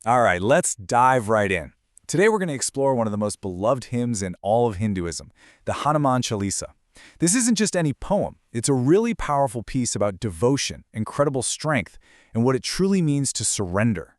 All right, let's dive right in. Today we're going to explore one of the most beloved hymns in all of Hinduism, the Hanuman Chalisa. This isn't just any poem. It's a really powerful piece about devotion, incredible strength, and what it truly means to surrender.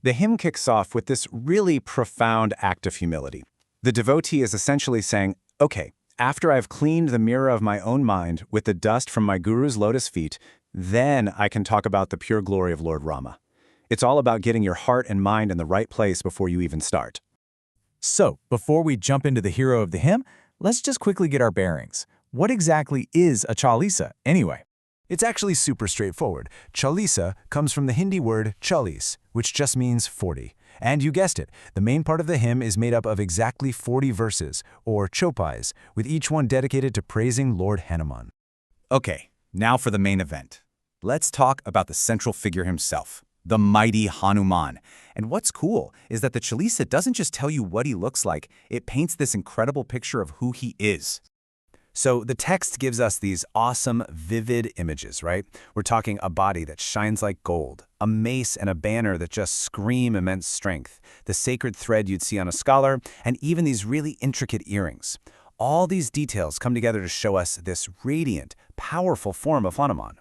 The hymn kicks off with this really profound act of humility. The devotee is essentially saying, okay, after I've cleaned the mirror of my own mind with the dust from my guru's lotus feet, then I can talk about the pure glory of Lord Rama. It's all about getting your heart and mind in the right place before you even start. So, before we jump into the hero of the hymn, let's just quickly get our bearings. What exactly is a Chalisa, anyway? It's actually super straightforward. Chalisa comes from the Hindi word chalis, which just means 40. And you guessed it, the main part of the hymn is made up of exactly 40 verses, or chopais, with each one dedicated to praising Lord Hanuman. Okay, now for the main event. Let's talk about the central figure himself, the mighty Hanuman. And what's cool is that the Chalisa doesn't just tell you what he looks like, it paints this incredible picture of who he is. So the text gives us these awesome, vivid images, right? We're talking a body that shines like gold, a mace and a banner that just scream immense strength, the sacred thread you'd see on a scholar, and even these really intricate earrings. All these details come together to show us this radiant, powerful form of Hanuman.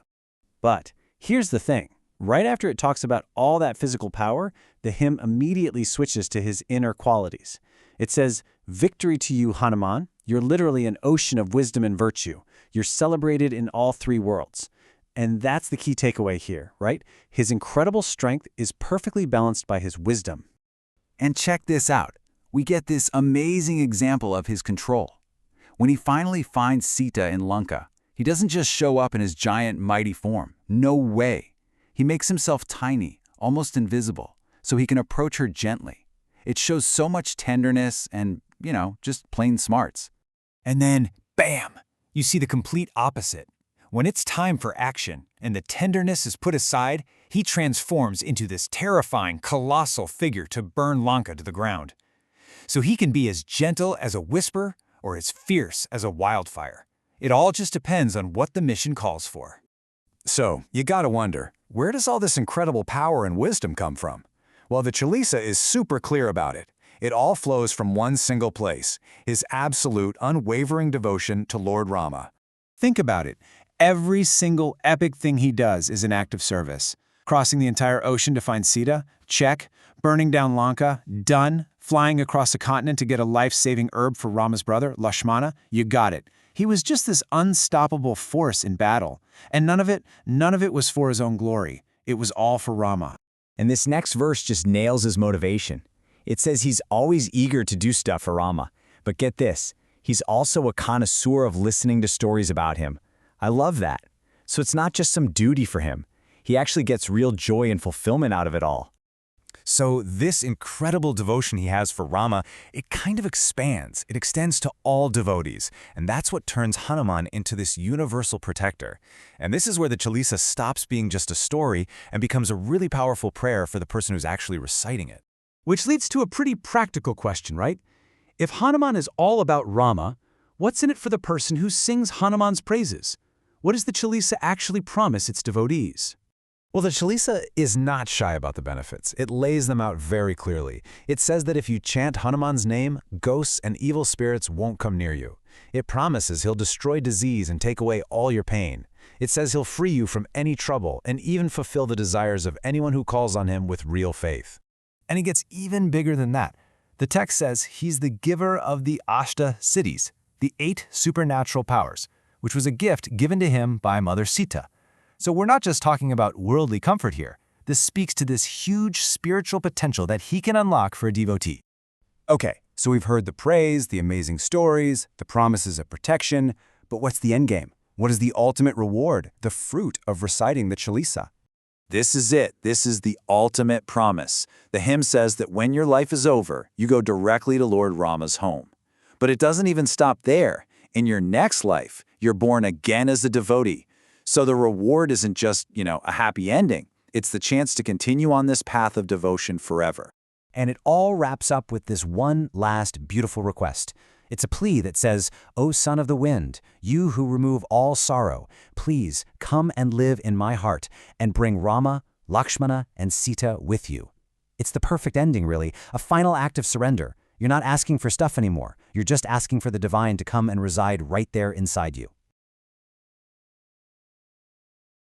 But here's the thing. Right after it talks about all that physical power, the hymn immediately switches to his inner qualities. It says, "Victory to you, Hanuman. You're literally an ocean of wisdom and virtue. You're celebrated in all three worlds." And that's the key takeaway here, right? His incredible strength is perfectly balanced by his wisdom. And check this out. We get this amazing example of his control. When he finally finds Sita in Lanka, he doesn't just show up in his giant, mighty form. No way. He makes himself tiny, almost invisible, so he can approach her gently. It shows so much tenderness and, just plain smarts. And then, bam! You see the complete opposite. When it's time for action and the tenderness is put aside, he transforms into this terrifying, colossal figure to burn Lanka to the ground. So he can be as gentle as a whisper or as fierce as a wildfire. It all just depends on what the mission calls for. So, you gotta wonder, where does all this incredible power and wisdom come from? Well, the Chalisa is super clear about it. It all flows from one single place, his absolute, unwavering devotion to Lord Rama. Think about it. Every single epic thing he does is an act of service. Crossing the entire ocean to find Sita? Check. Burning down Lanka? Done. Flying across a continent to get a life-saving herb for Rama's brother, Lakshmana? You got it. He was just this unstoppable force in battle. And none of it was for his own glory. It was all for Rama. And this next verse just nails his motivation. It says he's always eager to do stuff for Rama. But get this, he's also a connoisseur of listening to stories about him. I love that. So it's not just some duty for him. He actually gets real joy and fulfillment out of it all. So this incredible devotion he has for Rama, it kind of expands. It extends to all devotees. And that's what turns Hanuman into this universal protector. And this is where the Chalisa stops being just a story and becomes a really powerful prayer for the person who's actually reciting it. Which leads to a pretty practical question, right? If Hanuman is all about Rama, what's in it for the person who sings Hanuman's praises? What does the Chalisa actually promise its devotees? Well, the Chalisa is not shy about the benefits. It lays them out very clearly. It says that if you chant Hanuman's name, ghosts and evil spirits won't come near you. It promises he'll destroy disease and take away all your pain. It says he'll free you from any trouble and even fulfill the desires of anyone who calls on him with real faith. And it gets even bigger than that. The text says he's the giver of the Ashta Siddhis, the 8 supernatural powers, which was a gift given to him by Mother Sita. So we're not just talking about worldly comfort here. This speaks to this huge spiritual potential that he can unlock for a devotee. Okay, so we've heard the praise, the amazing stories, the promises of protection, but what's the end game? What is the ultimate reward, the fruit of reciting the Chalisa? This is it. This is the ultimate promise. The hymn says that when your life is over, you go directly to Lord Rama's home. But it doesn't even stop there. In your next life, you're born again as a devotee. So the reward isn't just, a happy ending. It's the chance to continue on this path of devotion forever. And it all wraps up with this one last beautiful request. It's a plea that says, "O Son of the Wind, you who remove all sorrow, please come and live in my heart and bring Rama, Lakshmana, and Sita with you." It's the perfect ending, really, a final act of surrender. You're not asking for stuff anymore. You're just asking for the divine to come and reside right there inside you.